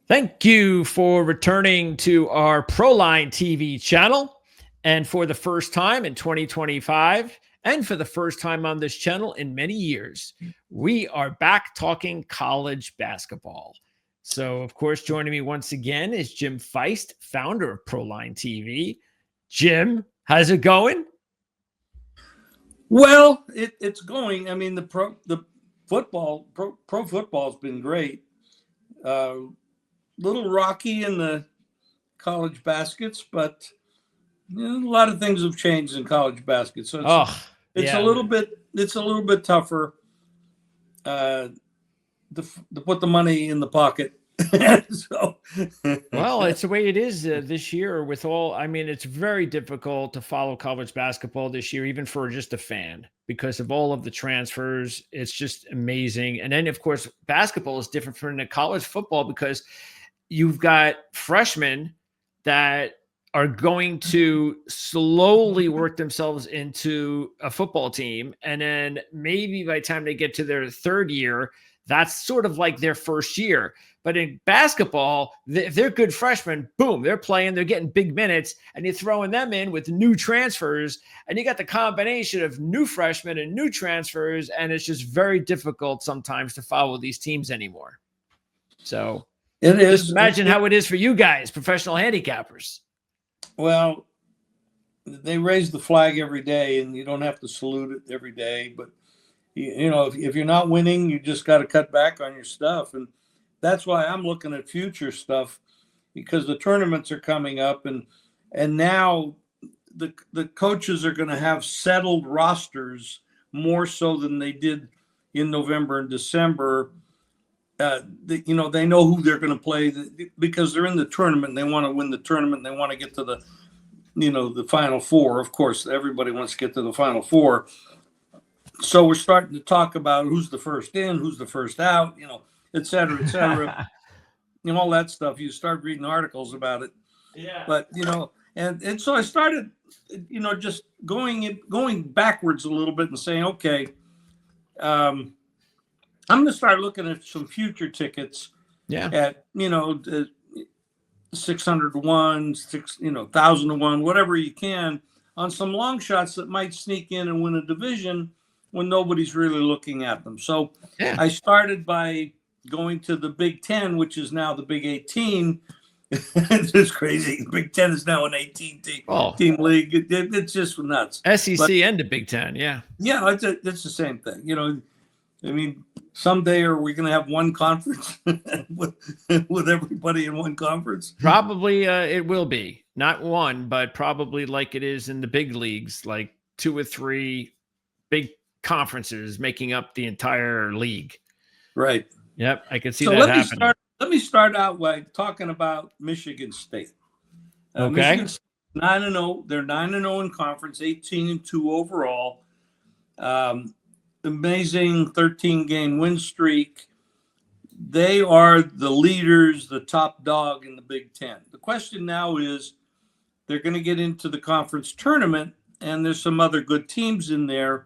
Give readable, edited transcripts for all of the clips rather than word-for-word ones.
Thank you for returning to our Proline TV channel. And for the first time in 2025, and for the first time on this channel in many years, we are back talking college basketball. So, of course, joining me once again is Jim Feist, founder of Proline TV. Jim, how's it going? Well, it's going. I mean, the pro football's been great. Little rocky in the college baskets, but a lot of things have changed in college baskets. So it's a little bit tougher to put the money in the pocket. So, well, it's the way it is this year with all, I mean, it's very difficult to follow college basketball this year, even for just a fan, because of all of the transfers. It's just amazing. And then, of course, basketball is different from the college football because you've got freshmen that are going to slowly work themselves into a football team. And then maybe by the time they get to their third year, that's sort of like their first year. But in basketball, if they're good freshmen, boom, they're playing, they're getting big minutes, and you're throwing them in with new transfers, and you got the combination of new freshmen and new transfers, and it's just very difficult sometimes to follow these teams anymore. So it is. Just imagine how it is for you guys, professional handicappers. Well, they raise the flag every day, and you don't have to salute it every day. But, if you're not winning, you just got to cut back on your stuff. And that's why I'm looking at future stuff, because the tournaments are coming up, and now the coaches are going to have settled rosters more so than they did in November and December. They know who they're going to play because they're in the tournament. They want to win the tournament. They want to get to the Final Four. Of course, everybody wants to get to the Final Four. So we're starting to talk about who's the first in, who's the first out, et cetera, all that stuff. You start reading articles about it. Yeah. But, and so I started, just going backwards a little bit and saying, okay, I'm going to start looking at some future tickets. Yeah. At 600 to 1, 1,000 to 1, whatever you can, on some long shots that might sneak in and win a division when nobody's really looking at them. So I started by going to the Big Ten, which is now the Big 18. It's crazy. The Big Ten is now an 18-team league. It's just nuts. SEC and the Big Ten, yeah. Yeah, it's the same thing. I mean, someday are we going to have one conference with everybody in one conference? Probably it will be. Not one, but probably like it is in the big leagues, like 2 or 3 big conferences making up the entire league. Right. Yep, I can see that happening. Let me start out by talking about Michigan State. Okay. Michigan State, 9-0. They're 9-0 in conference, 18-2 overall. Amazing 13-game win streak. They are the leaders, the top dog in the Big Ten. The question now is they're going to get into the conference tournament, and there's some other good teams in there.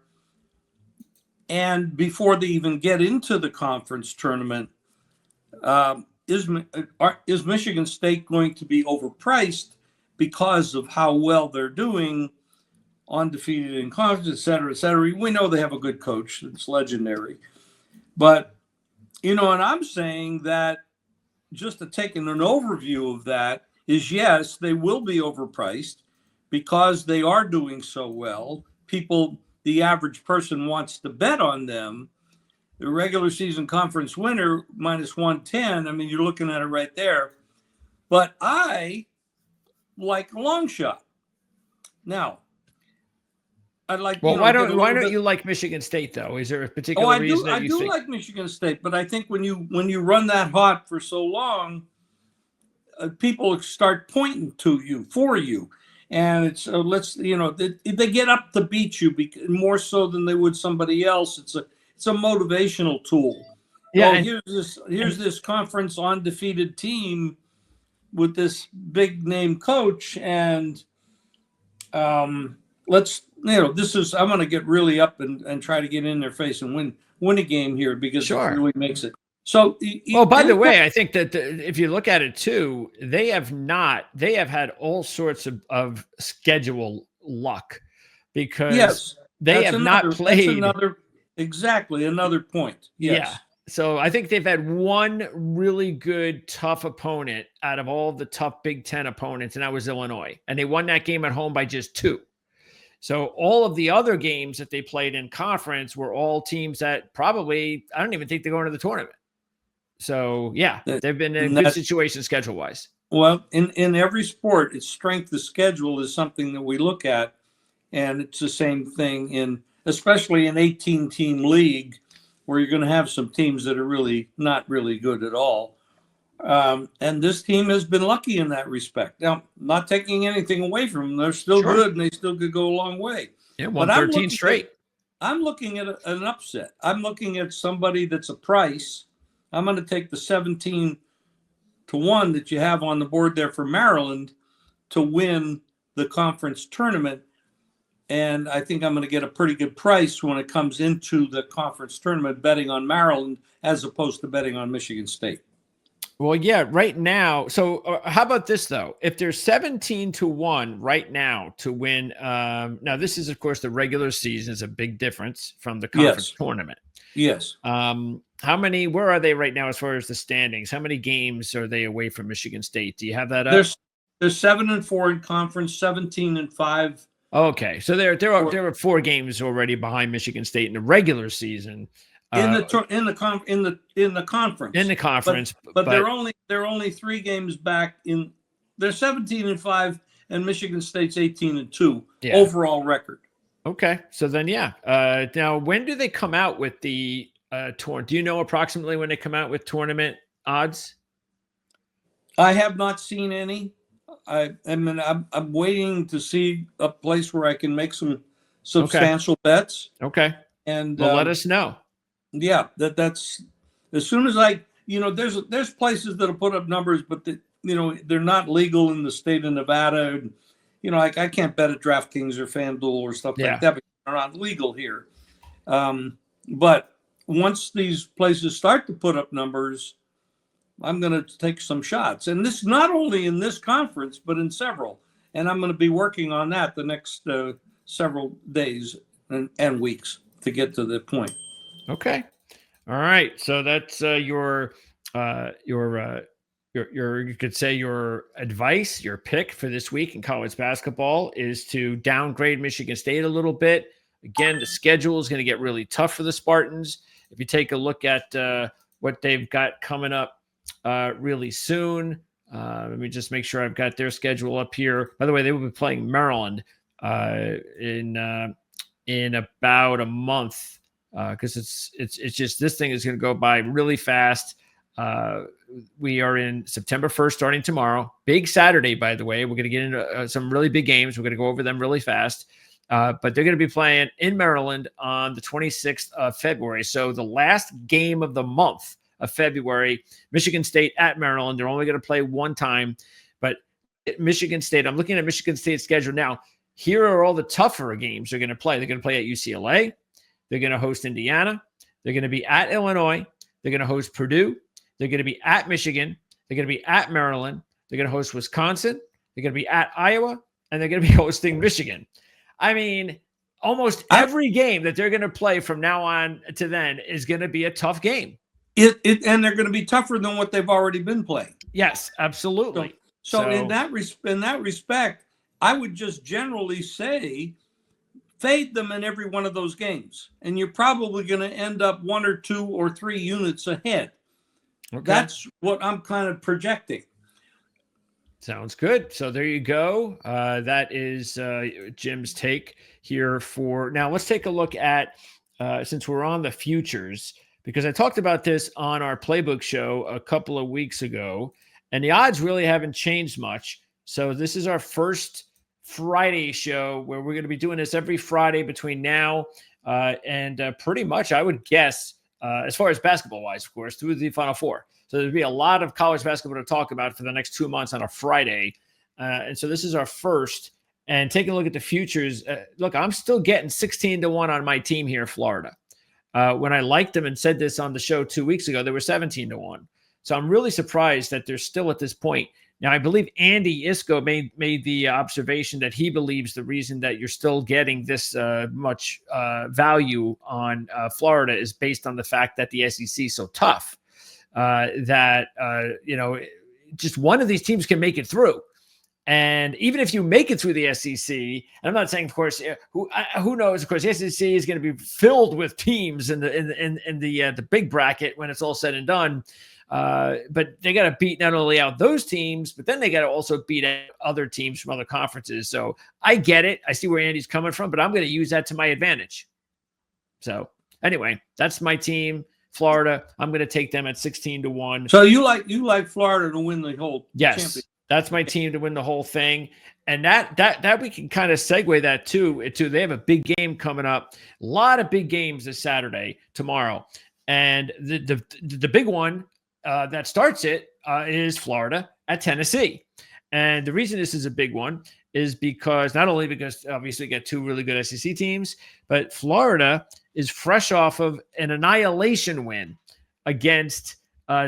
And before they even get into the conference tournament, is Michigan State going to be overpriced because of how well they're doing, undefeated in conference, et cetera, et cetera? We know they have a good coach. It's legendary. But, and I'm saying that just to take an overview of that is, yes, they will be overpriced because they are doing so well. The average person wants to bet on them. The regular season conference winner minus 110. I mean, you're looking at it right there. But I like a long shot. Now, I'd like. Well, why don't you like Michigan State though? Is there a particular reason that you think? I do like Michigan State, but I think when you run that hot for so long, people start pointing to you for you. And it's they get up to beat you more so than they would somebody else. It's a motivational tool. Yeah. Here's this conference undefeated team with this big name coach, and let's this is I'm going to get really up and try to get in their face and win a game here because it really makes it. So Oh, by the anytime, way, I think that if you look at it too, they have had all sorts of schedule luck because yes, they have not that's played. another exactly another point. Yeah. Yes, So I think they've had one really good, tough opponent out of all the tough Big Ten opponents, and that was Illinois. And they won that game at home by just 2. So all of the other games that they played in conference were all teams that probably, I don't even think they're going to the tournament. So yeah, That- they've been in a and good that situation schedule wise. well, in every sport, its strength of schedule is something that we look at, and it's the same thing in especially an 18 team league where you're going to have some teams that are really not really good at all. And this team has been lucky in that respect. Now, not taking anything away from them, they're still Sure. good and they still could go a long way. Yeah, But won 13 straight. I'm looking at an upset. I'm looking at somebody that's a price. I'm going to take the 17-1 that you have on the board there for Maryland to win the conference tournament. And I think I'm going to get a pretty good price when it comes into the conference tournament betting on Maryland as opposed to betting on Michigan State. Well, yeah, right now. So how about this though? If there's 17-1 right now to win, now this is of course the regular season is a big difference from the conference Yes. tournament. Yes. Where are they right now as far as the standings? How many games are they away from Michigan State? Do you have that up? There's 7-4 in conference, 17-5. Okay, so there are 4 games already behind Michigan State in the regular season. In the conference. In the conference, but they're only 3 games back in. They're 17-5, and Michigan State's 18-2 overall record. Okay, so then now when do they come out with the tour? Do you know approximately when they come out with tournament odds? I have not seen any. I'm waiting to see a place where I can make some substantial bets. Okay, and well, let us know. Yeah, that's as soon as there's places that'll put up numbers, but they're not legal in the state of Nevada. And, I can't bet at DraftKings or FanDuel or stuff like that because they're not legal here. But once these places start to put up numbers, I'm going to take some shots. And this not only in this conference, but in several. And I'm going to be working on that the next several days and weeks to get to the point. Okay. All right. So that's your you could say your advice, your pick for this week in college basketball is to downgrade Michigan State a little bit. Again, the schedule is going to get really tough for the Spartans. If you take a look at what they've got coming up really soon, let me just make sure I've got their schedule up here. By the way, they will be playing Maryland in about a month. Because it's just this thing is going to go by really fast. We are in September 1st, starting tomorrow. Big Saturday, by the way. We're going to get into some really big games. We're going to go over them really fast. But they're going to be playing in Maryland on the 26th of February. So the last game of the month of February, Michigan State at Maryland. They're only going to play one time. But at Michigan State, I'm looking at Michigan State's schedule now. Here are all the tougher games they're going to play. They're going to play at UCLA. They're going to host Indiana. They're going to be at Illinois. They're going to host Purdue. They're going to be at Michigan. They're going to be at Maryland. They're going to host Wisconsin. They're going to be at Iowa. And they're going to be hosting Michigan. I mean, almost every game that they're going to play from now on to then is going to be a tough game. And they're going to be tougher than what they've already been playing. Yes, absolutely. So in that respect, I would just generally say fade them in every one of those games, and you're probably going to end up 1 or 2 or 3 units ahead. Okay. That's what I'm kind of projecting. Sounds good. So there you go. That is Jim's take here for now. Let's take a look at since we're on the futures, because I talked about this on our playbook show a couple of weeks ago, and the odds really haven't changed much. So this is our first Friday show where we're going to be doing this every Friday between now and pretty much, I would guess, as far as basketball wise, of course, through the Final Four. So there'll be a lot of college basketball to talk about for the next 2 months on a Friday. And so this is our first. And taking a look at the futures, look, I'm still getting 16-1 on my team here in Florida. When I liked them and said this on the show 2 weeks ago, they were 17-1. So I'm really surprised that they're still at this point. Now, I believe Andy Isco made the observation that he believes the reason that you're still getting this much value on Florida is based on the fact that the SEC is so tough that, just one of these teams can make it through. And even if you make it through the SEC, and I'm not saying, of course, who knows? Of course, the SEC is going to be filled with teams in the big bracket when it's all said and done. But they got to beat not only out those teams, but then they got to also beat other teams from other conferences. So I get it. I see where Andy's coming from, but I'm going to use that to my advantage. So anyway, that's my team, Florida. I'm going to take them at 16-1. So you like Florida to win the whole championship? That's my team to win the whole thing. And that we can kind of segue that too. They have a big game coming up. A lot of big games this Saturday, tomorrow. And the big one that starts it is Florida at Tennessee. And the reason this is a big one is because obviously we got two really good SEC teams, but Florida is fresh off of an annihilation win against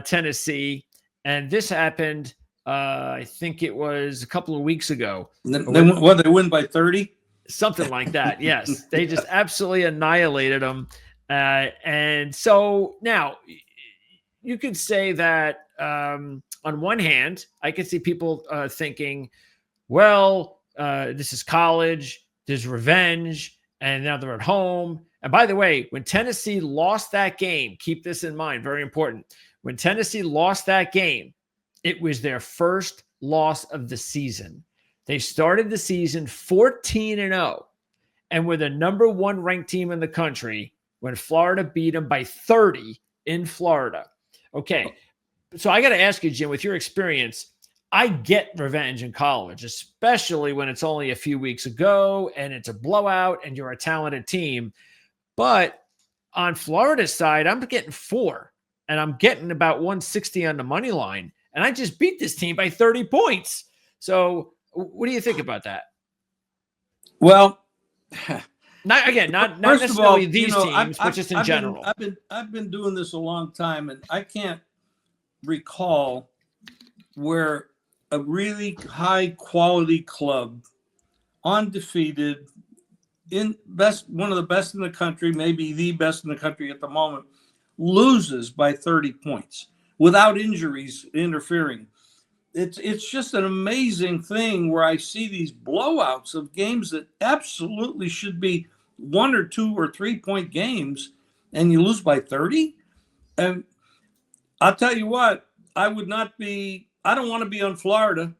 Tennessee. And this happened, I think it was a couple of weeks ago. They win by 30? Something like that, yes. They just absolutely annihilated them. And so now you could say that on one hand, I could see people thinking, well, this is college, there's revenge, and now they're at home. And by the way, when Tennessee lost that game, keep this in mind, very important. When Tennessee lost that game, it was their first loss of the season. They started the season 14-0 and were the number one ranked team in the country when Florida beat them by 30 in Florida. Okay, so I got to ask you, Jim, with your experience, I get revenge in college, especially when it's only a few weeks ago and it's a blowout and you're a talented team. But on Florida's side, I'm getting 4 and I'm getting about 160 on the money line. And I just beat this team by 30 points. So what do you think about that? Well, not necessarily these teams, but just in general. I've been doing this a long time, and I can't recall where a really high quality club, undefeated, one of the best in the country, maybe the best in the country at the moment, loses by 30 points without injuries interfering. It's just an amazing thing where I see these blowouts of games that absolutely should be 1 or 2 or 3 point games, and you lose by 30. And I'll tell you what, I don't want to be on Florida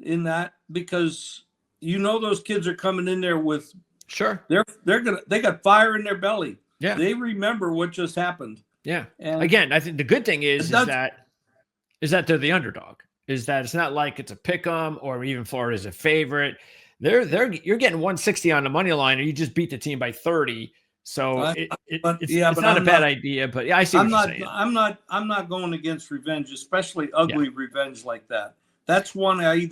in that, because those kids are coming in there with they got fire in their belly. Yeah. They remember what just happened. Yeah. And again, I think the good thing is that they're the underdog. Is that it's not like it's a pick 'em or even Florida's a favorite. You're getting 160 on the money line, and you just beat the team by 30. So it's not a bad idea. But yeah, I see what you're saying. I'm not going against revenge, especially ugly revenge like that. That's one I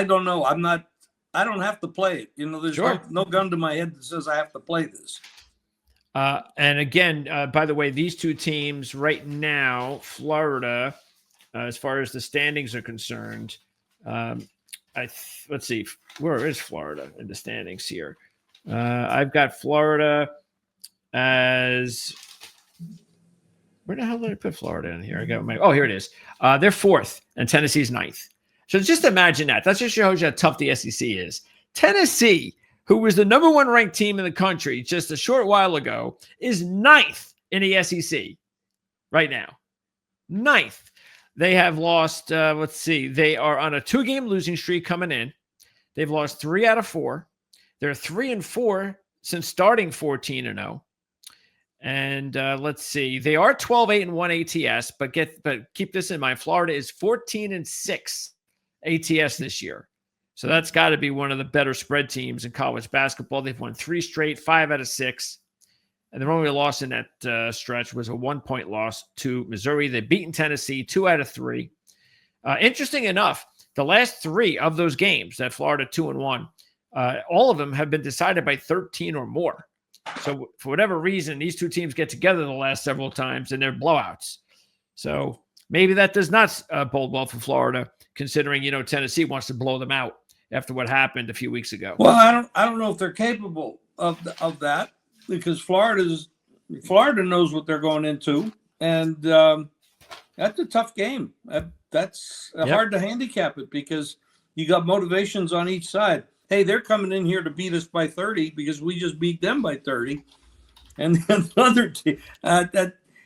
don't know. I don't have to play it. There's no gun to my head that says I have to play this. And again, by the way, these two teams right now, Florida, as far as the standings are concerned, let's see, where is Florida in the standings here? I've got Florida as, where the hell did I put Florida in here? Here it is. They're 4th and Tennessee's 9th. So just imagine that. That just shows you how tough the SEC is. Tennessee, who was the number one ranked team in the country just a short while ago, is 9th in the SEC right now. 9th. They have lost, they are on a 2-game losing streak coming in. They've lost 3 out of 4. They're 3-4 since starting 14-0. And they are 12-8-1 ATS, but keep this in mind. Florida is 14-6 ATS this year. So that's got to be one of the better spread teams in college basketball. They've won 3 straight, 5 out of 6. And their only loss in that stretch was a 1-point loss to Missouri. They've beaten Tennessee 2 out of 3. Interesting enough, the last 3 of those games that Florida 2-1, all of them have been decided by 13 or more. So for whatever reason, these two teams get together the last several times and they're blowouts. So maybe that does not bode well for Florida, considering, Tennessee wants to blow them out after what happened a few weeks ago. Well, I don't know if they're capable of that, because Florida knows what they're going into, and that's a tough game. That's hard to handicap it, because you got motivations on each side. Hey, they're coming in here to beat us by 30 because we just beat them by 30, and then another team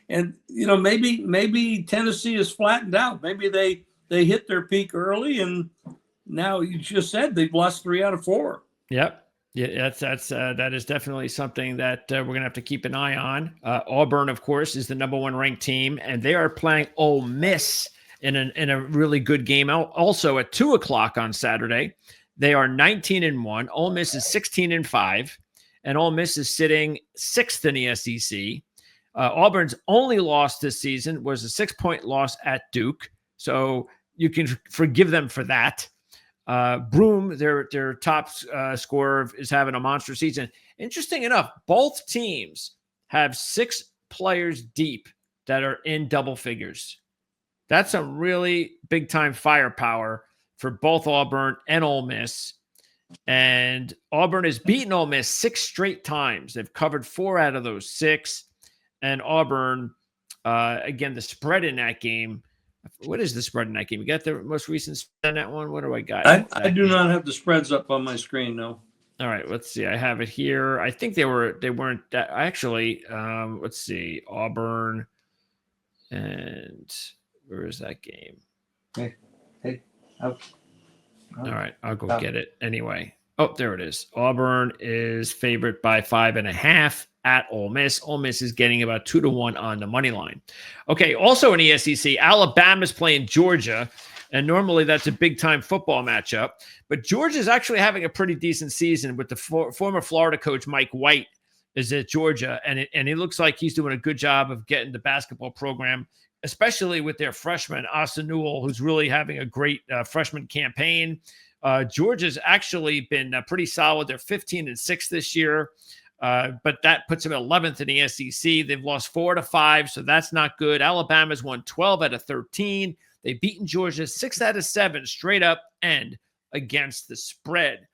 maybe Tennessee is flattened out. Maybe they hit their peak early, and now you just said they've lost 3 out of 4. Yep. Yeah, that is definitely something that we're going to have to keep an eye on. Auburn, of course, is the number 1 ranked team, and they are playing Ole Miss in a really good game. Also at 2:00 on Saturday, they are 19-1. Ole Miss is 16-5, and Ole Miss is sitting 6th in the SEC. Auburn's only loss this season was a 6-point loss at Duke, so you can forgive them for that. Broom, their top scorer, is having a monster season. Interesting enough, both teams have 6 players deep that are in double figures. That's a really big-time firepower for both Auburn and Ole Miss. And Auburn has beaten Ole Miss 6 straight times. They've covered 4 out of those 6. And Auburn, again, the spread in that game. What is the spread in that game? You got the most recent spread on that one? What do I got? I do not have the spreads up on my screen, no. All right, let's see. I have it here. I think they weren't that actually. Let's see. Auburn, and where is that game? Hey, out. All right, I'll go get it anyway. Oh, there it is. Auburn is favored by 5.5 at Ole Miss. Ole Miss is getting about 2-1 on the money line. Okay, also in the SEC, Alabama's playing Georgia, and normally that's a big-time football matchup. But Georgia's actually having a pretty decent season with the former Florida coach Mike White is at Georgia, and it looks like he's doing a good job of getting the basketball program, especially with their freshman, Asa Newell, who's really having a great freshman campaign. Georgia's actually been pretty solid. They're 15-6 this year, but that puts them at 11th in the SEC. They've lost 4 out of 5, so that's not good. Alabama's won 12 out of 13. They've beaten Georgia 6 out of 7 straight up and against the spread.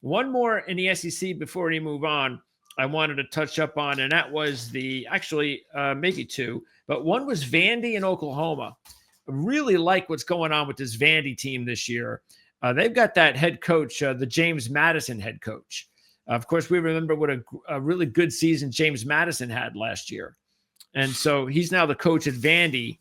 One more in the SEC before we move on I wanted to touch up on, and that was maybe 2, but one was Vandy in Oklahoma. I really like what's going on with this Vandy team this year. They've got that head coach, the James Madison head coach. Of course, we remember what a really good season James Madison had last year. And so he's now the coach at Vandy,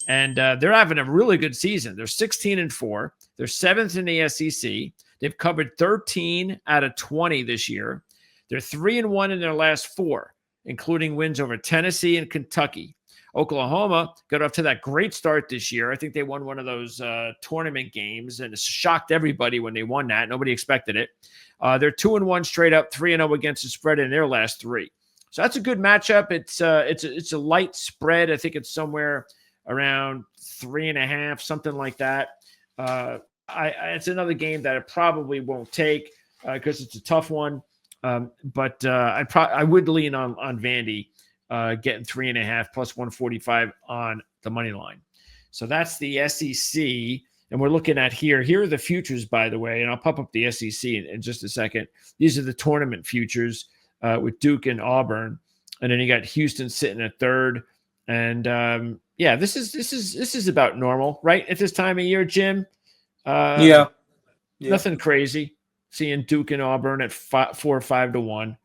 and they're having a really good season. They're 16-4. They're 7th in the SEC. They've covered 13 out of 20 this year. They're 3-1 in their last 4, including wins over Tennessee and Kentucky. Oklahoma got off to that great start this year. I think they won one of those tournament games, and it shocked everybody when they won that. Nobody expected it. They're 2-1 straight up, 3-0 against the spread in their last 3. So that's a good matchup. It's a light spread. I think it's somewhere around 3.5, something like that. It's another game that I probably won't take because it's a tough one. But I would lean on Vandy. Getting 3.5 plus 145 on the money line. So that's the SEC. And we're looking at here are the futures, by the way, and I'll pop up the SEC in just a second. These are the tournament futures with Duke and Auburn. And then you got Houston sitting at 3rd. And this is about normal, right? At this time of year, Jim. Yeah. Nothing crazy. Seeing Duke and Auburn at 4 or 5-1.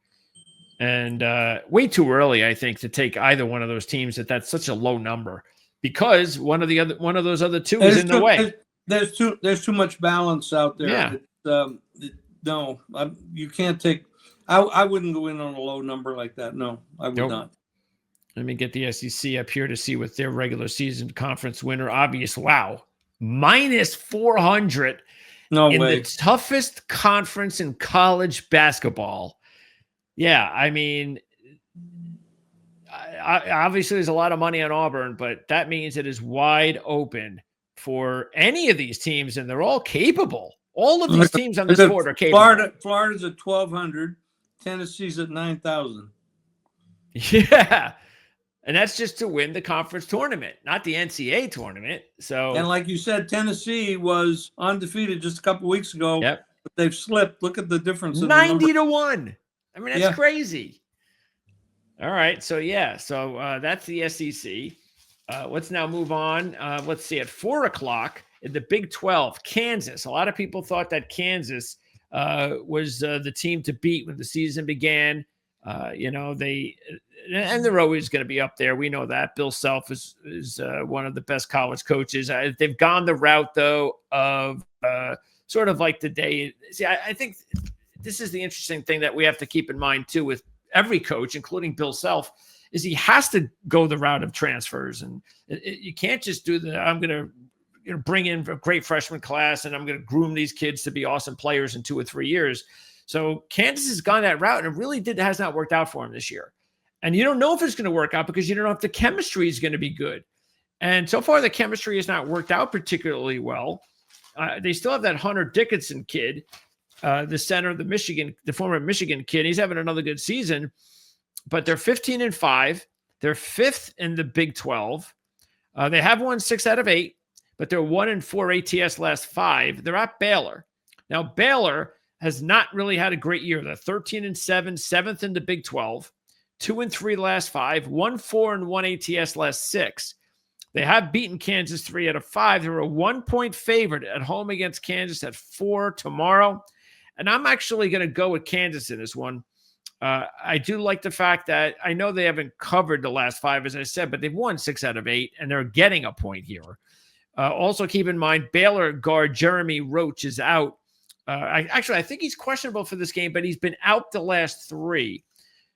And way too early, I think, to take either one of those teams that's such a low number, because one of those other two is in the way. There's too much balance out there. Yeah. You can't take. I wouldn't go in on a low number like that. No, I would not. Let me get the SEC up here to see what their regular season conference winner. Obvious, wow, minus 400 in way. The toughest conference in college basketball. Yeah, I mean, obviously there's a lot of money on Auburn, but that means it is wide open for any of these teams, and they're all capable. All of these teams on this board are capable. Florida's at 1,200. Tennessee's at 9,000. Yeah. And that's just to win the conference tournament, not the NCAA tournament. So, And like you said, Tennessee was undefeated just a couple weeks ago, yep, but they've slipped. Look at the difference in the number. 90-1. I mean, that's Yeah. crazy. All right. So, yeah. So that's the SEC. Let's now move on. Let's see. At 4 o'clock in the Big 12, Kansas. A lot of people thought that Kansas was the team to beat when the season began. They're always going to be up there. We know that. Bill Self is one of the best college coaches. They've gone the route, though, of sort of like the day. See, I think this is the interesting thing that we have to keep in mind, too, with every coach, including Bill Self, is he has to go the route of transfers. And you can't just do I'm going to bring in a great freshman class and I'm going to groom these kids to be awesome players in 2 or 3 years. So Kansas has gone that route and it really has not worked out for him this year. And you don't know if it's going to work out because you don't know if the chemistry is going to be good. And so far, the chemistry has not worked out particularly well. They still have that Hunter Dickinson kid, the center of the former Michigan kid. He's having another good season, but they're 15-5. They're 5th in the Big 12. They have won 6 out of 8, but they're 1-4 ATS last 5. They're at Baylor. Now, Baylor has not really had a great year. They're 13-7, 7th in the Big 12, 2-3 last 5, 1-4-1 ATS last 6. They have beaten Kansas 3 out of 5. They're a 1-point favorite at home against Kansas at 4 tomorrow. And I'm actually going to go with Kansas in this one. I do like the fact that I know they haven't covered the last 5, as I said, but they've won 6 out of 8, and they're getting a point here. Also, keep in mind, Baylor guard Jeremy Roach is out. I think he's questionable for this game, but he's been out the last 3.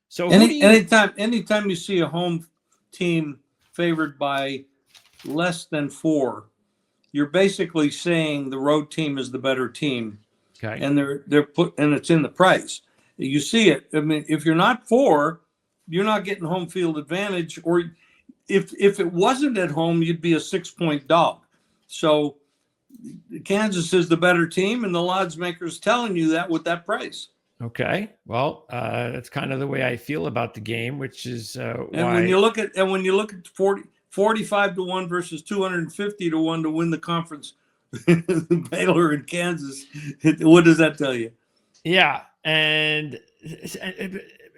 So anytime you see a home team favored by less than 4, you're basically saying the road team is the better team. Okay. And and it's in the price. You see it. I mean, if you're not 4, you're not getting home field advantage. Or if it wasn't at home, you'd be a 6-point dog. So Kansas is the better team, and the odds makers telling you that with that price. Okay. Well, that's kind of the way I feel about the game, which is why. And when you look at 45-1 versus 250-1 to win the conference, Baylor and Kansas, what does that tell you? Yeah. And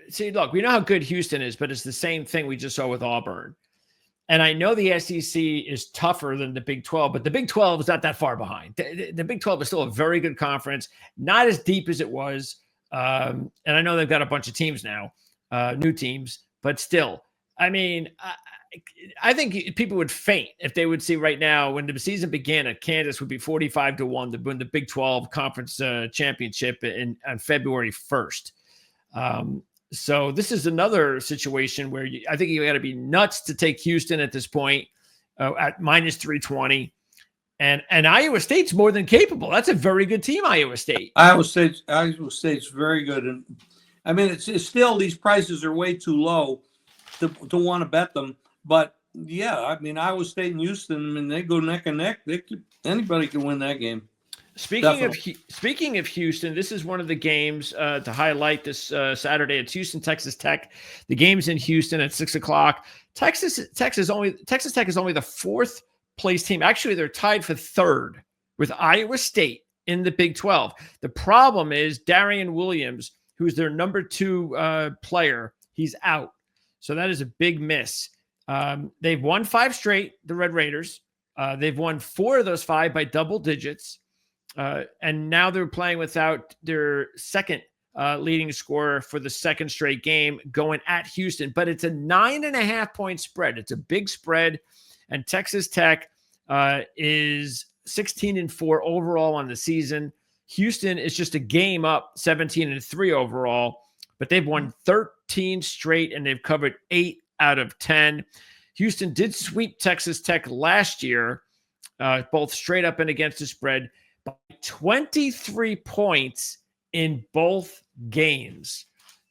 see, look, we know how good Houston is, but it's the same thing we just saw with Auburn. And I know the SEC is tougher than the Big 12, but the Big 12 is not that far behind. The Big 12 is still a very good conference, not as deep as it was. And I know they've got a bunch of teams now, new teams, but still, I mean, I think people would faint if they would see right now when the season began at Kansas would be 45-1 to win the Big 12 conference championship on February 1st. So this is another situation where I think you got to be nuts to take Houston at this point at minus 320. And Iowa State's more than capable. That's a very good team, Iowa State. Iowa State's very good. And I mean, it's still, these prices are way too low to want to bet them. But yeah, I mean, Iowa State and Houston, I mean, they go neck and neck. Anybody can win that game. Speaking of Houston, this is one of the games to highlight this Saturday. It's Houston, Texas Tech. The game's in Houston at 6 o'clock. Texas Tech is only the 4th place team. Actually, they're tied for 3rd with Iowa State in the Big 12. The problem is Darian Williams, who's their number 2 player, he's out. So that is a big miss. They've won 5 straight, the Red Raiders. They've won 4 of those 5 by double digits. And now they're playing without their second leading scorer for the 2nd straight game, going at Houston. But it's a 9.5-point spread. It's a big spread. And Texas Tech is 16-4 overall on the season. Houston is just a game up, 17-3 overall. But they've won 13 straight, and they've covered 8 out of 10. Houston did sweep Texas Tech last year, both straight up and against the spread, by 23 points in both games.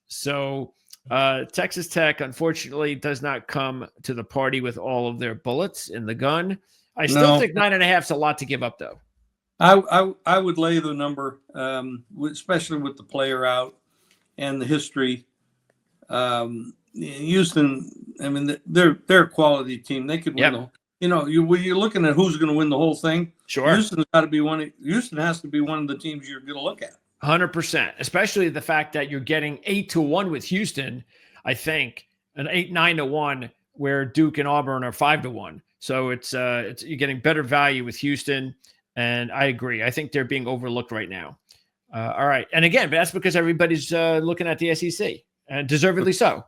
So Texas Tech, unfortunately, does not come to the party with all of their bullets in the gun. I still think 9.5 is a lot to give up, though. I would lay the number, especially with the player out and the history. Houston, I mean, they're a quality team. They could win. You're looking at who's going to win the whole thing. Sure. Houston has to be one of the teams you're going to look at. 100%, especially the fact that you're getting 8-1 with Houston, I think, and 8-9-1, where Duke and Auburn are 5-1. So it's you're getting better value with Houston, and I agree. I think they're being overlooked right now. All right, and again, that's because everybody's looking at the SEC, and deservedly so.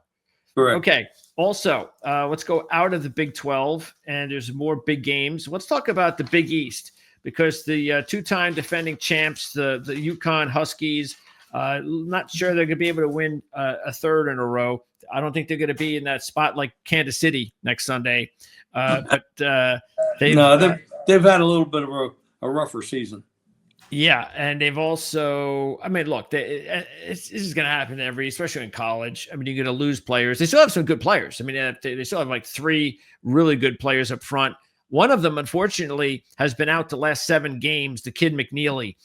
Correct. Okay. Also, let's go out of the Big 12, and there's more big games. Let's talk about the Big East, because the two-time defending champs, the UConn Huskies, not sure they're going to be able to win a third in a row. I don't think they're going to be in that spot like Kansas City next Sunday. But they've had a little bit of a rougher season. Yeah, and they've also, I mean, look, this is going to happen especially in college. I mean, you're going to lose players. They still have some good players. I mean, they still have like 3 really good players up front. One of them, unfortunately, has been out the last 7 games, the kid McNeely.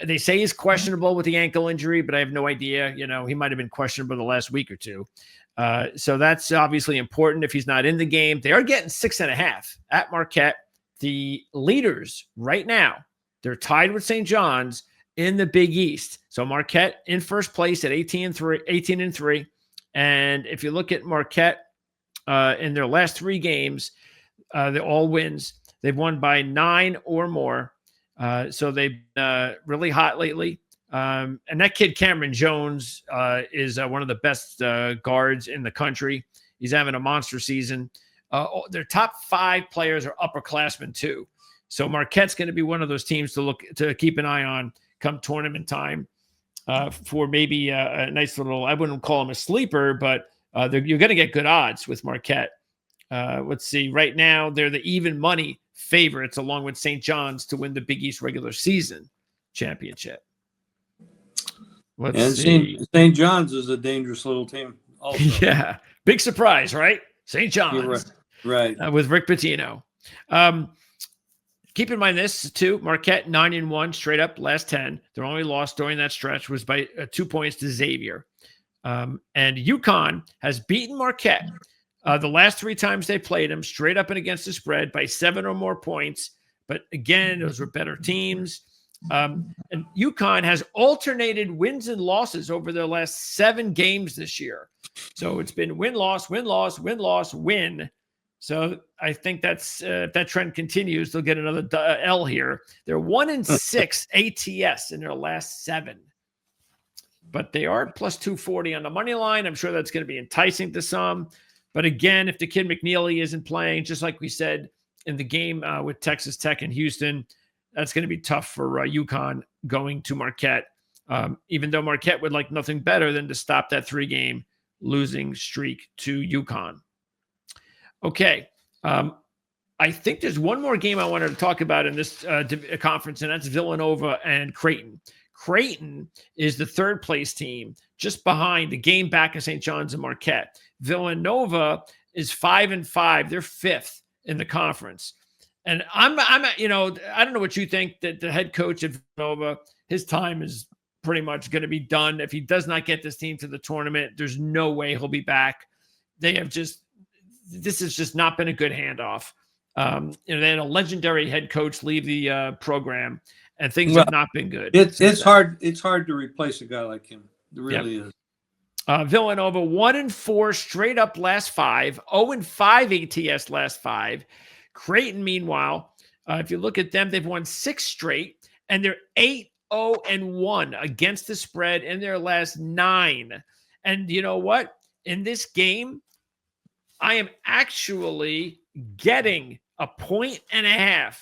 They say he's questionable with the ankle injury, but I have no idea. He might have been questionable the last week or two. So that's obviously important if he's not in the game. They are getting 6.5 at Marquette. The leaders right now, they're tied with St. John's in the Big East. So Marquette in first place at 18-3. And if you look at Marquette in their last 3 games, they're all wins. They've won by 9 or more. So they've really hot lately. And that kid Cameron Jones is one of the best guards in the country. He's having a monster season. Their top 5 players are upperclassmen too. So Marquette's going to be one of those teams to keep an eye on come tournament time for maybe a nice little, I wouldn't call them a sleeper, but you're going to get good odds with Marquette. Let's see. Right now, they're the even money favorites along with St. John's to win the Big East regular season championship. Let's see. St. John's is a dangerous little team also. Yeah. Big surprise, right? St. John's. Right. With Rick Pitino. Keep in mind this too. Marquette 9-1 straight up last 10. Their only loss during that stretch was by 2 points to Xavier. And UConn has beaten Marquette the last 3 times they played them straight up and against the spread by 7 or more points. But again, those were better teams. And UConn has alternated wins and losses over their last 7 games this year. So it's been win, loss, win, loss, win, loss, win. So I think that's if that trend continues, they'll get another L here. They're 1-6 ATS in their last 7. But they are plus 240 on the money line. I'm sure that's going to be enticing to some. But again, if the kid McNeely isn't playing, just like we said in the game with Texas Tech and Houston, that's going to be tough for UConn going to Marquette, even though Marquette would like nothing better than to stop that 3-game losing streak to UConn. Okay. I think there's one more game I wanted to talk about in this conference, and that's Villanova and Creighton. Creighton is the 3rd place team, just behind the game back of St. John's and Marquette. Villanova is 5-5. They're 5th in the conference. And I'm I don't know what you think, that the head coach of Villanova, his time is pretty much going to be done. If he does not get this team to the tournament, there's no way he'll be back. This has just not been a good handoff. They had a legendary head coach leave the program, and things have not been good. It's hard to replace a guy like him. It really is. Villanova 1-4 straight up last 5, 0-5 ATS last 5. Creighton, meanwhile, if you look at them, they've won 6 straight, and they're 8-0-1 against the spread in their last 9. And you know what? In this game, I am actually getting 1.5.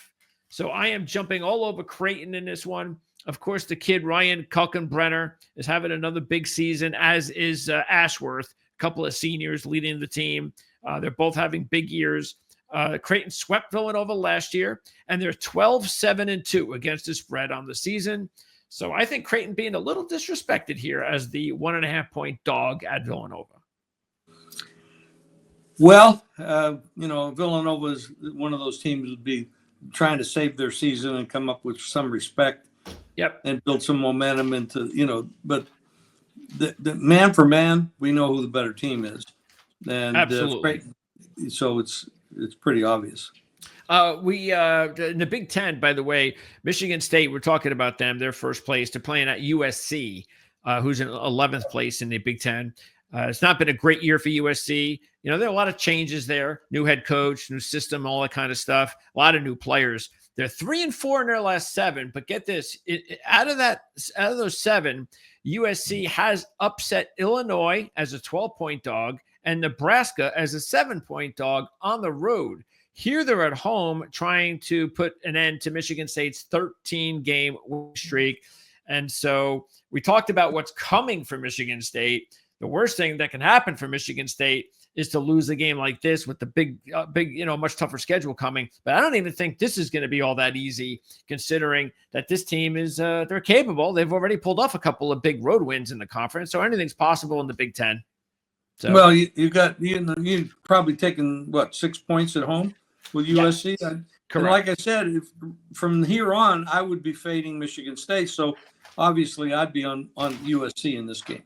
So I am jumping all over Creighton in this one. Of course, the kid Ryan Kalkenbrenner is having another big season, as is Ashworth, a couple of seniors leading the team. They're both having big years. Creighton swept Villanova last year, and they're 12-7-2 against the spread on the season. So I think Creighton being a little disrespected here as the 1.5-point dog at Villanova. Well, Villanova is one of those teams would be trying to save their season and come up with some respect. Yep. And build some momentum into, but the man for man, we know who the better team is. and Absolutely. so it's pretty obvious. We in the Big Ten, by the way, Michigan State. We're talking about them. They're first place. They're playing at USC, who's in 11th place in the Big Ten. It's not been a great year for USC. You know, there are a lot of changes there. New head coach, new system, all that kind of stuff. A lot of new players. They're 3-4 in their last 7. But get this: out of those 7, USC has upset Illinois as a 12-point dog and Nebraska as a 7-point dog on the road. Here they're at home trying to put an end to Michigan State's 13-game win streak. And so we talked about what's coming for Michigan State. The worst thing that can happen for Michigan State is to lose a game like this with the big, much tougher schedule coming. But I don't even think this is going to be all that easy, considering that this team is they're capable. They've already pulled off a couple of big road wins in the conference, so anything's possible in the Big Ten. So. Well, you've probably taken 6 points at home with USC. Yeah. And like I said, from here on, I would be fading Michigan State. So obviously, I'd be on USC in this game.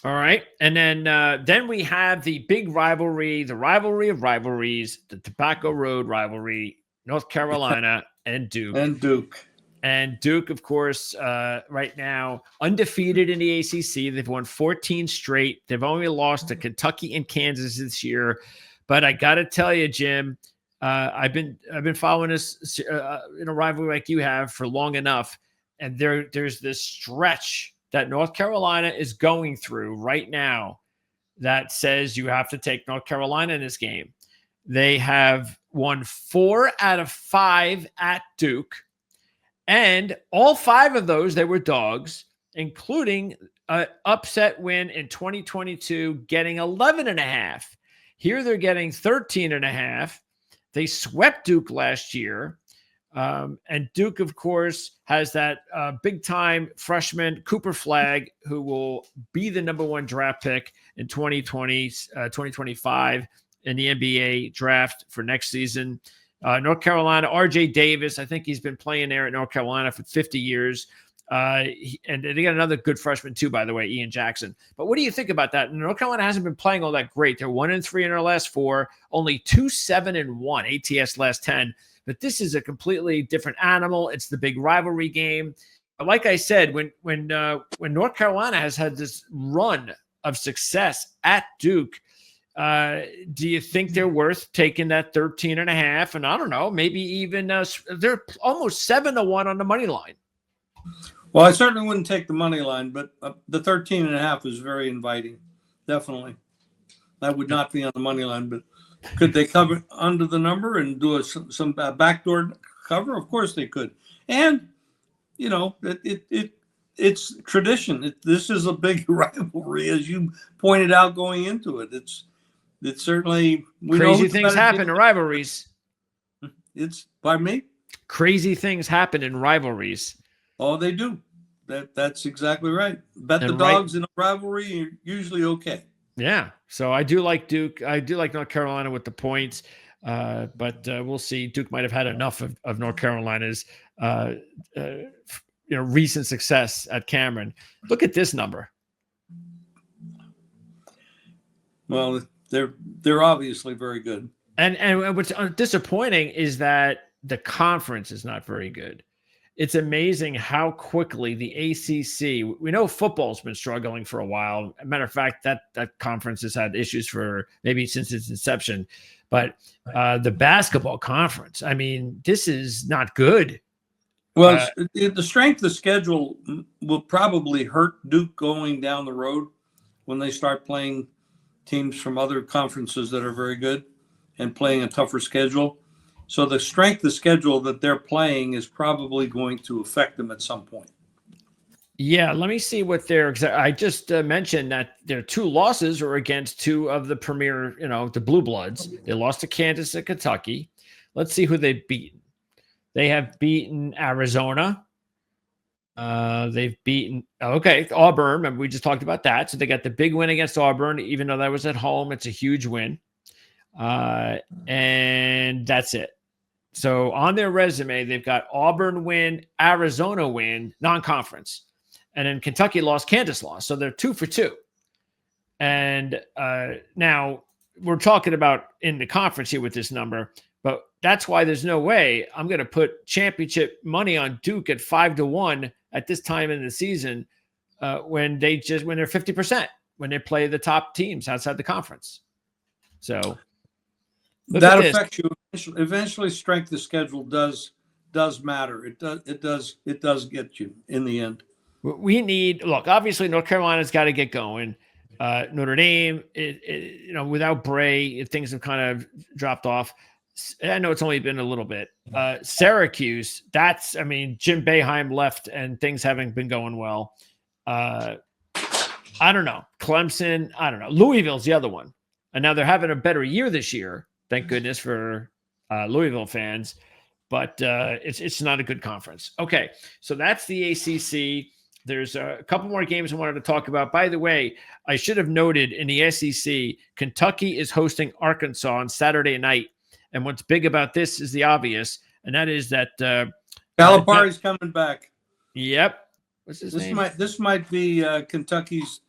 All right, and then we have the big rivalry, the rivalry of rivalries, the Tobacco Road rivalry, North Carolina and Duke. And Duke, of course, right now undefeated in the ACC. They've won 14 straight. They've only lost to Kentucky and Kansas this year. But I got to tell you, Jim, I've been following this in a rivalry like you have for long enough, and there's this stretch that North Carolina is going through right now that says you have to take North Carolina in this game. They have won 4 out of 5 at Duke, and all 5 of those, they were dogs, including an upset win in 2022, getting 11.5. Here they're getting 13.5. They swept Duke last year. And Duke, of course, has that big-time freshman, Cooper Flagg, who will be the number 1 draft pick in 2025 in the NBA draft for next season. North Carolina, R.J. Davis, I think he's been playing there at North Carolina for 50 years. And they got another good freshman, too, by the way, Ian Jackson. But what do you think about that? North Carolina hasn't been playing all that great. They're 1-3 in their last 4, only 2-7-1, ATS last 10. But this is a completely different animal. It's the big rivalry game. Like I said, when North Carolina has had this run of success at Duke, do you think they're worth taking that 13.5? And I don't know, maybe even they're almost 7-1 on the money line. Well, I certainly wouldn't take the money line, but the 13.5 is very inviting. Definitely. That would not be on the money line, but could they cover under the number and do some backdoor cover? Of course they could. And, you know, it's tradition. This is a big rivalry, as you pointed out going into it. It's certainly crazy things happen in rivalries. Pardon me? Crazy things happen in rivalries. Oh, they do. That's exactly right. Bet the dogs in a rivalry are usually okay. Yeah. So I do like Duke. I do like North Carolina with the points, but we'll see. Duke might have had enough of North Carolina's recent success at Cameron. Look at this number. Well, they're obviously very good. And what's disappointing is that the conference is not very good. It's amazing how quickly the ACC, we know football's been struggling for a while. As a matter of fact, that conference has had issues for maybe since its inception. But the basketball conference, I mean, this is not good. Well, the strength of schedule will probably hurt Duke going down the road when they start playing teams from other conferences that are very good and playing a tougher schedule. So the strength of schedule that they're playing is probably going to affect them at some point. Yeah, let me see what I just mentioned that their 2 losses are against 2 of the premier, the Blue Bloods. They lost to Kansas and Kentucky. Let's see who they've beaten. They have beaten Arizona. They've beaten, Auburn. Remember, we just talked about that. So they got the big win against Auburn, even though that was at home. It's a huge win. And that's it. So on their resume, they've got Auburn win, Arizona win, non-conference, and then Kentucky lost, Kansas lost. So they're 2 for 2. And now we're talking about in the conference here with this number, but that's why there's no way I'm going to put championship money on Duke at 5-1 at this time in the season when they're 50%, when they play the top teams outside the conference. So that affects you eventually. Strength of schedule does matter. It does get you in the end. We need, look, obviously North Carolina's got to get going. Notre Dame, without Bray, things have kind of dropped off. I know it's only been a little bit. Syracuse, Jim Boeheim left and things haven't been going well. I don't know. Clemson, I don't know. Louisville's the other one. And now they're having a better year this year. Thank goodness for Louisville fans. But it's not a good conference. Okay, so that's the ACC. There's a couple more games I wanted to talk about. By the way, I should have noted in the SEC, Kentucky is hosting Arkansas on Saturday night. And what's big about this is the obvious, and that is that Calipari's coming back. Yep. What's his name? This might be Kentucky's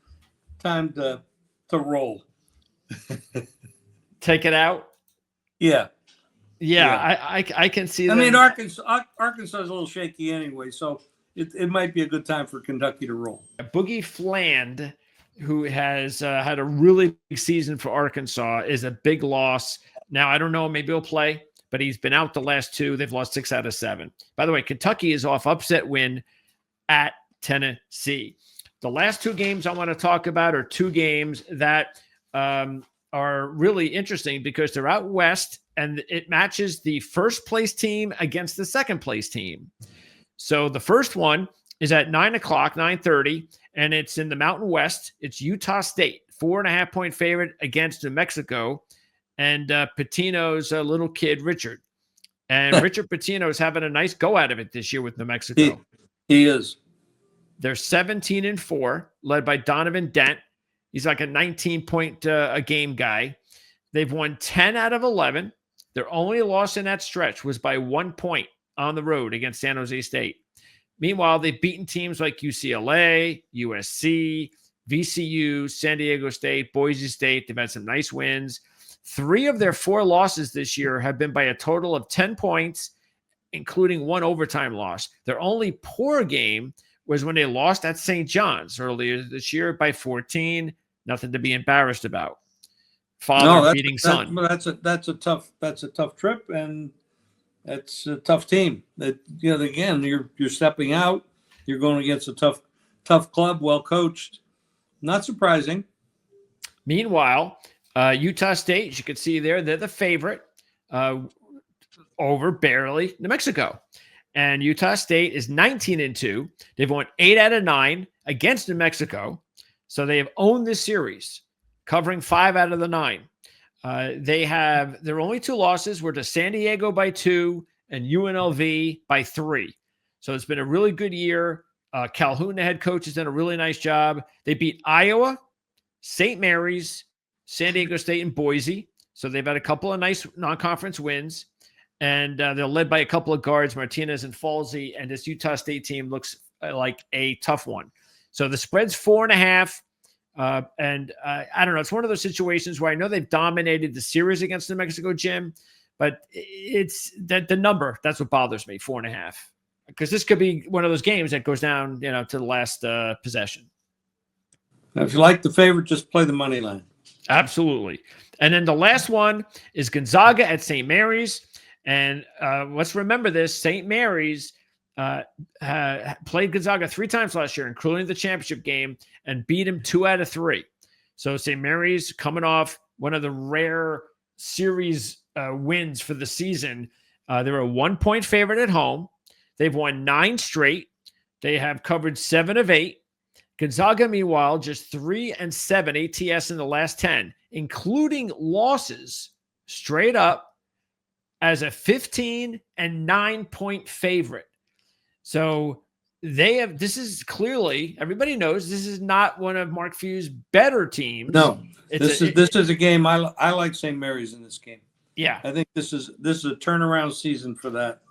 time to roll. Take it out. Yeah. I can see that. I mean, Arkansas is a little shaky anyway, so it might be a good time for Kentucky to roll. Boogie Fland, who has had a really big season for Arkansas, is a big loss. Now, I don't know, maybe he'll play, but he's been out the last two. They've lost 6 out of 7. By the way, Kentucky is off upset win at Tennessee. The last 2 games I want to talk about are 2 games that are really interesting because they're out west, and it matches the first place team against the second place team. So the first one is at 9:30, and it's in the Mountain West. It's Utah State, 4.5-point favorite against New Mexico, and Pitino's little kid, Richard. And Richard Pitino is having a nice go out of it this year with New Mexico. He is. They're 17-4, led by Donovan Dent. He's like a 19-point a game guy. They've won 10 out of 11. Their only loss in that stretch was by 1 point on the road against San Jose State. Meanwhile, they've beaten teams like UCLA, USC, VCU, San Diego State, Boise State. They've had some nice wins. 3 of their 4 losses this year have been by a total of 10 points, including 1 overtime loss. Their only poor game was when they lost at St. John's earlier this year by 14. Nothing to be embarrassed about. Father beating son. That's a tough trip, and that's a tough team. That again, you're stepping out. You're going against a tough club, well coached. Not surprising. Meanwhile, Utah State, as you can see there, they're the favorite over barely New Mexico. And Utah State is 19-2. They've won 8 out of 9 against New Mexico. So they have owned this series, covering 5 out of the 9. Their only 2 losses were to San Diego by 2 and UNLV by 3. So it's been a really good year. Calhoun, the head coach, has done a really nice job. They beat Iowa, St. Mary's, San Diego State, and Boise. So they've had a couple of nice non-conference wins. And they're led by a couple of guards, Martinez and Falsey. And this Utah State team looks like a tough one. So the spread's 4.5. And I don't know. It's one of those situations where I know they've dominated the series against New Mexico, Jim, but it's that the number, that's what bothers me, 4.5. Because this could be one of those games that goes down, to the last possession. Now, if you like the favorite, just play the money line. Absolutely. And then the last one is Gonzaga at St. Mary's. And let's remember this, St. Mary's played Gonzaga 3 times last year, including the championship game, and beat him 2 out of 3. So St. Mary's coming off one of the rare series wins for the season. They're a 1-point favorite at home. They've won 9 straight. They have covered 7 of 8. Gonzaga, meanwhile, just 3-7 ATS in the last 10, including losses straight up as a 15 and 9-point favorite. So this is clearly, everybody knows this is not one of Mark Few's better teams. No, this is a game. I like St. Mary's in this game. Yeah. I think this is a turnaround season for that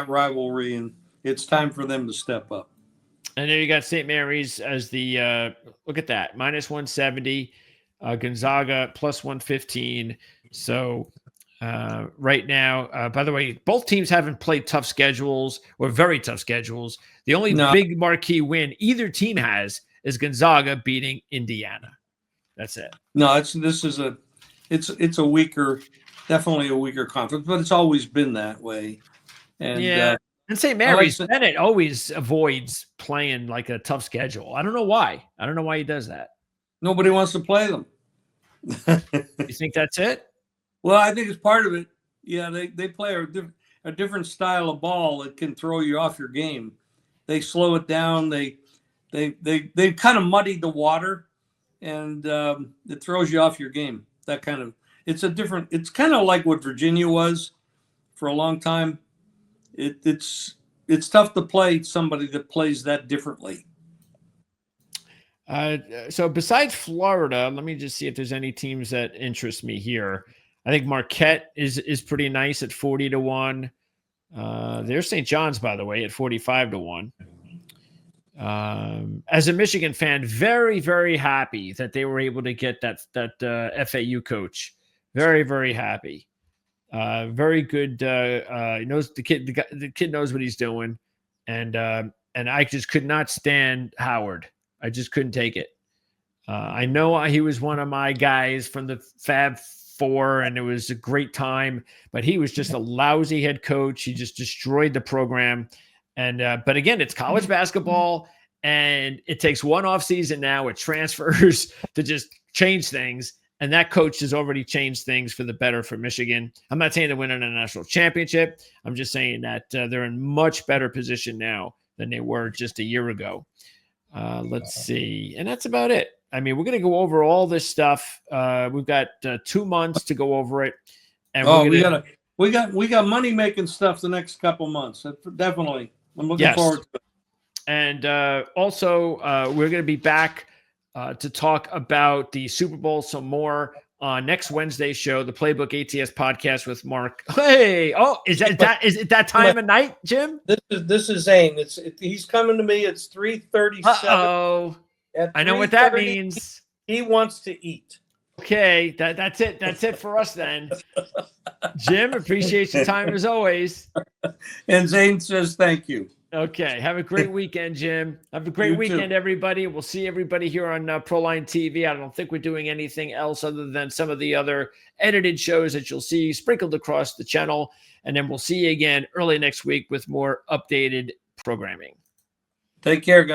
rivalry, and it's time for them to step up. And there you got St. Mary's as the look at that, -170. Gonzaga plus 115. So right now, by the way, both teams haven't played tough schedules or very tough schedules. The only No, big marquee win either team has is Gonzaga beating Indiana. That's it. no, it's a weaker, definitely a weaker conference, but it's always been that way. And Yeah. And St. I like Mary's, Bennett always avoids playing like a tough schedule. I don't know why. I don't know why he does that. nobody wants to play them. You think that's it? Well, I think it's part of it. Yeah, they play a different style of ball that can throw you off your game. They slow it down. They kind of muddied the water, and it throws you off your game. That kind of it's kind of like what Virginia was for a long time. It's tough to play somebody that plays that differently. So besides Florida, let me just see if there's any teams that interest me here. I think Marquette is pretty nice at 40-1. There's St. John's, by the way, at 45-1. As a Michigan fan, very, very happy that they were able to get that FAU coach. Very, very happy. Very good. He knows the kid knows what he's doing, and I just could not stand Howard. I just couldn't take it. I know he was one of my guys from the Fab Four, and it was a great time, but he was just a lousy head coach. He just destroyed the program. And but again, it's college basketball, and it takes one off season now with transfers to just change things. And that coach has already changed things for the better for Michigan. I'm not saying they're winning a national championship. I'm just saying that they're in much better position now than they were just a year ago. Let's see. And that's about it. I mean, we're going to go over all this stuff. We've got 2 months to go over it. And we got money making stuff the next couple months. Definitely. I'm looking forward to it. And also, we're going to be back to talk about the Super Bowl some more on next Wednesday's show, the Playbook ATS podcast with Mark. Hey, is it that time of night, Jim? This is Zane. He's coming to me. It's 3:37. Oh, I know what that means. He wants to eat. Okay, that's it. That's it for us then. Jim, appreciate your time as always. And Zane says thank you. Okay, have a great weekend, Jim. Have a great weekend, everybody. We'll see everybody here on Proline TV. I don't think we're doing anything else other than some of the other edited shows that you'll see sprinkled across the channel. And then we'll see you again early next week with more updated programming. Take care, guys.